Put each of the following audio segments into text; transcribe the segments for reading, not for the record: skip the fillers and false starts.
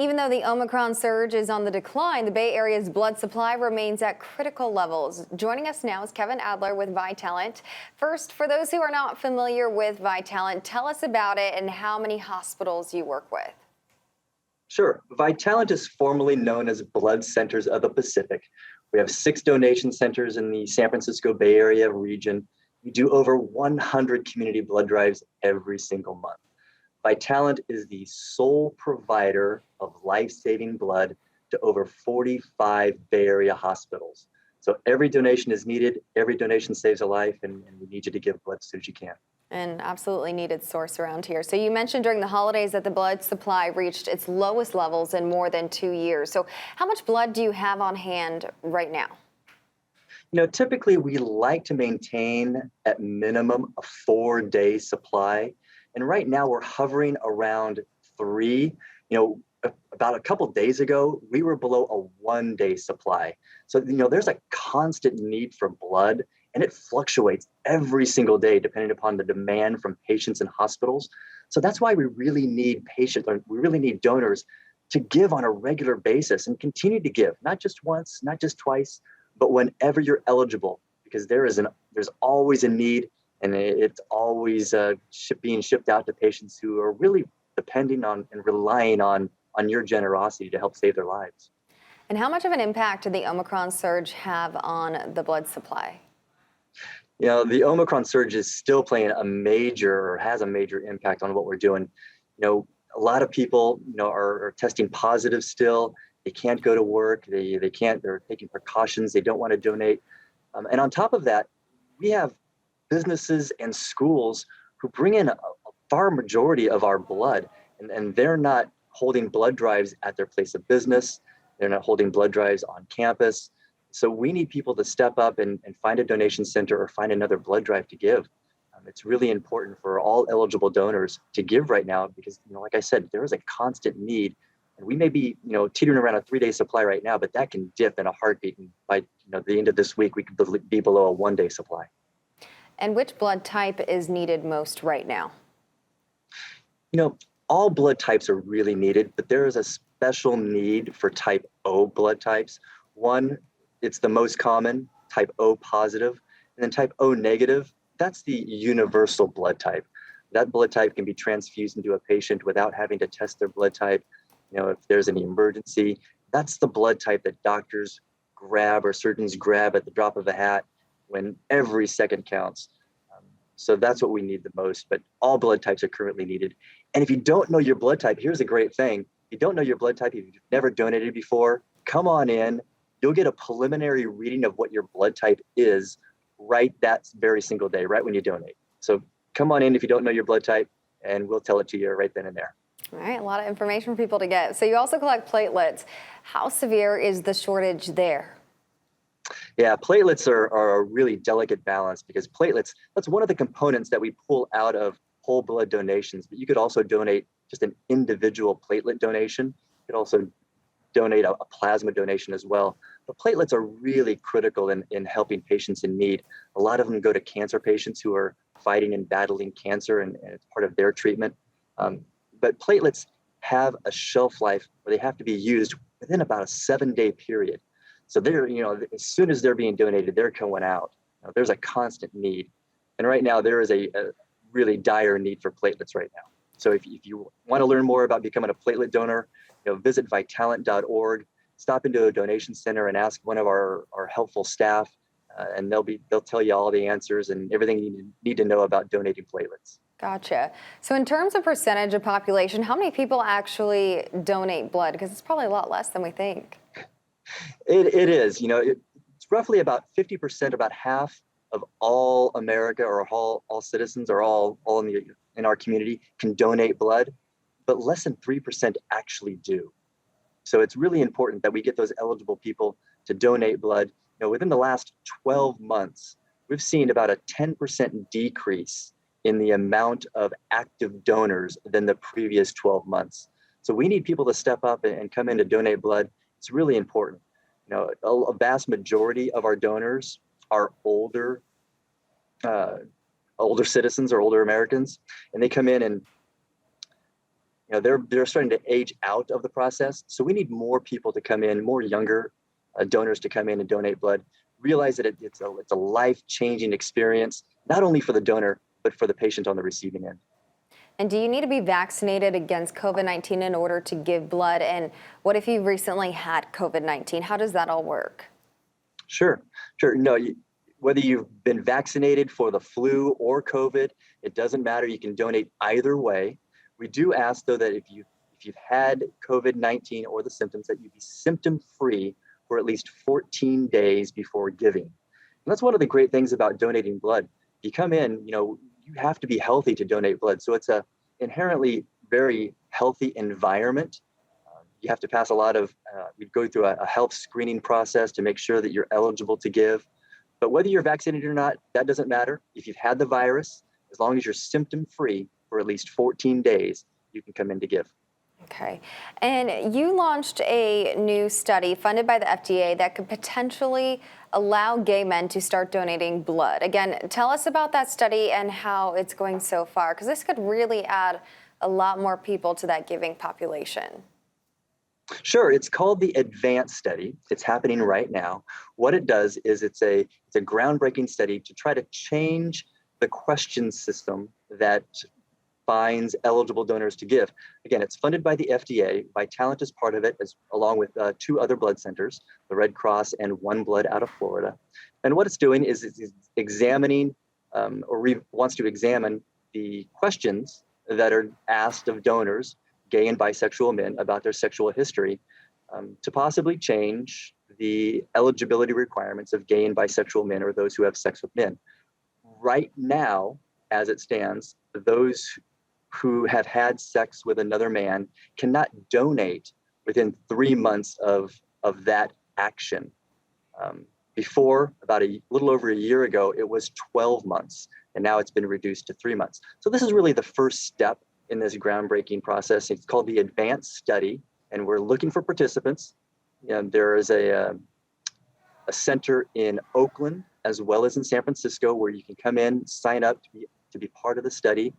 Even though the Omicron surge is on the decline, the Bay Area's blood supply remains at critical levels. Joining us now is Kevin Adler with Vitalant. First, for those who are not familiar with Vitalant, tell us about it and how many hospitals you work with. Sure. Vitalant is formerly known as Blood Centers of the Pacific. We have 6 donation centers in the San Francisco Bay Area region. We do over 100 community blood drives every single month. Vitalant is the sole provider of life-saving blood to over 45 Bay Area hospitals. So every donation is needed, every donation saves a life, and we need you to give blood as soon as you can. An absolutely needed source around here. So you mentioned during the holidays that the blood supply reached its lowest levels in more than 2 years. So how much blood do you have on hand right now? Typically we like to maintain at minimum a 4-day supply. And right now we're hovering around 3. About a couple days ago, we were below a 1-day supply. So, there's a constant need for blood, and it fluctuates every single day depending upon the demand from patients and hospitals. So that's why we really need donors to give on a regular basis and continue to give, not just once, not just twice, but whenever you're eligible, because there's always a need, and it's always being shipped out to patients who are really depending on and relying on your generosity to help save their lives. And how much of an impact did the Omicron surge have on the blood supply? The Omicron surge is still has a major impact on what we're doing. A lot of people, are testing positive still. They can't go to work. They're taking precautions. They don't want to donate. And on top of that, we have businesses and schools who bring in a far majority of our blood, and they're not holding blood drives at their place of business. They're not holding blood drives on campus. So we need people to step up and find a donation center or find another blood drive to give. It's really important for all eligible donors to give right now because, like I said, there is a constant need. And we may be, teetering around a 3-day supply right now, but that can dip in a heartbeat. And by the end of this week, we could be below a 1-day supply. And which blood type is needed most right now? All blood types are really needed, but there is a special need for type O blood types. One, it's the most common, type O positive, and then type O negative, that's the universal blood type. That blood type can be transfused into a patient without having to test their blood type. If there's any emergency, that's the blood type that doctors grab or surgeons grab at the drop of a hat when every second counts. So that's what we need the most, but all blood types are currently needed. And if you don't know your blood type, here's a great thing. If you don't know your blood type, if you've never donated before, come on in. You'll get a preliminary reading of what your blood type is right that very single day, right when you donate. So come on in if you don't know your blood type, and we'll tell it to you right then and there. All right, a lot of information for people to get. So you also collect platelets. How severe is the shortage there? Yeah, platelets are a really delicate balance because platelets, that's one of the components that we pull out of whole blood donations. But you could also donate just an individual platelet donation. You could also donate a plasma donation as well. But platelets are really critical in helping patients in need. A lot of them go to cancer patients who are fighting and battling cancer, and it's part of their treatment. But platelets have a shelf life where they have to be used within about a 7-day period. So they're, as soon as they're being donated, they're going out. There's a constant need. And right now there is a really dire need for platelets right now. So if you want to learn more about becoming a platelet donor, visit vitalant.org, stop into a donation center and ask one of our helpful staff, and they'll tell you all the answers and everything you need to know about donating platelets. Gotcha. So in terms of percentage of population, how many people actually donate blood? Because it's probably a lot less than we think. It is. It's roughly about 50%, about half of all America or all citizens or all in our community can donate blood, but less than 3% actually do. So it's really important that we get those eligible people to donate blood. Within the last 12 months, we've seen about a 10% decrease in the amount of active donors than the previous 12 months. So we need people to step up and come in to donate blood. It's really important. A vast majority of our donors are older citizens or older Americans, and they come in and they're starting to age out of the process. So we need more people to come in, more younger donors to come in and donate blood. Realize that it's a life-changing experience, not only for the donor, but for the patient on the receiving end. And do you need to be vaccinated against COVID-19 in order to give blood? And what if you recently had COVID-19? How does that all work? Sure. No, whether you've been vaccinated for the flu or COVID, it doesn't matter. You can donate either way. We do ask, though, that if you've had COVID-19 or the symptoms, that you be symptom-free for at least 14 days before giving. And that's one of the great things about donating blood. You come in, you have to be healthy to donate blood. So it's a inherently very healthy environment. You have to pass a lot of, we go through a health screening process to make sure that you're eligible to give. But whether you're vaccinated or not, that doesn't matter. If you've had the virus, as long as you're symptom-free for at least 14 days, you can come in to give. Okay. And you launched a new study funded by the FDA that could potentially allow gay men to start donating blood. Again, tell us about that study and how it's going so far, because this could really add a lot more people to that giving population. Sure, it's called the ADVANCE study. It's happening right now. What it does is it's a groundbreaking study to try to change the question system that finds eligible donors to give. Again, it's funded by the FDA. Vitalant is part of it, along with 2 other blood centers, the Red Cross and One Blood out of Florida. And what it's doing is it's examining wants to examine the questions that are asked of donors, gay and bisexual men, about their sexual history, to possibly change the eligibility requirements of gay and bisexual men or those who have sex with men. Right now, as it stands, those who have had sex with another man cannot donate within 3 months of that action. Before, about a little over a year ago, it was 12 months, and now it's been reduced to 3 months. So this is really the first step in this groundbreaking process. It's called the ADVANCE study, and we're looking for participants. And there is a center in Oakland as well as in San Francisco where you can come in, sign up to be part of the study.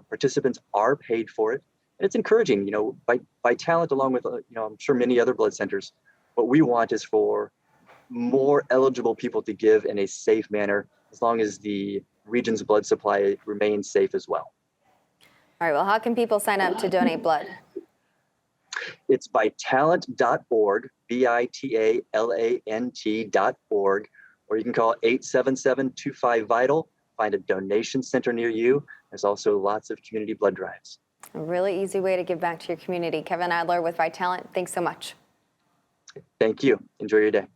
Participants are paid for it, and it's encouraging. Vitalant, along with I'm sure many other blood centers, what we want is for more eligible people to give in a safe manner, as long as the region's blood supply remains safe as well. All right, well, how can people sign up to donate blood? It's vitalant.org, Vitalant.org, or you can call 877-25-VITAL, find a donation center near you. There's also lots of community blood drives. A really easy way to give back to your community. Kevin Adler with Vitalant, thanks so much. Thank you. Enjoy your day.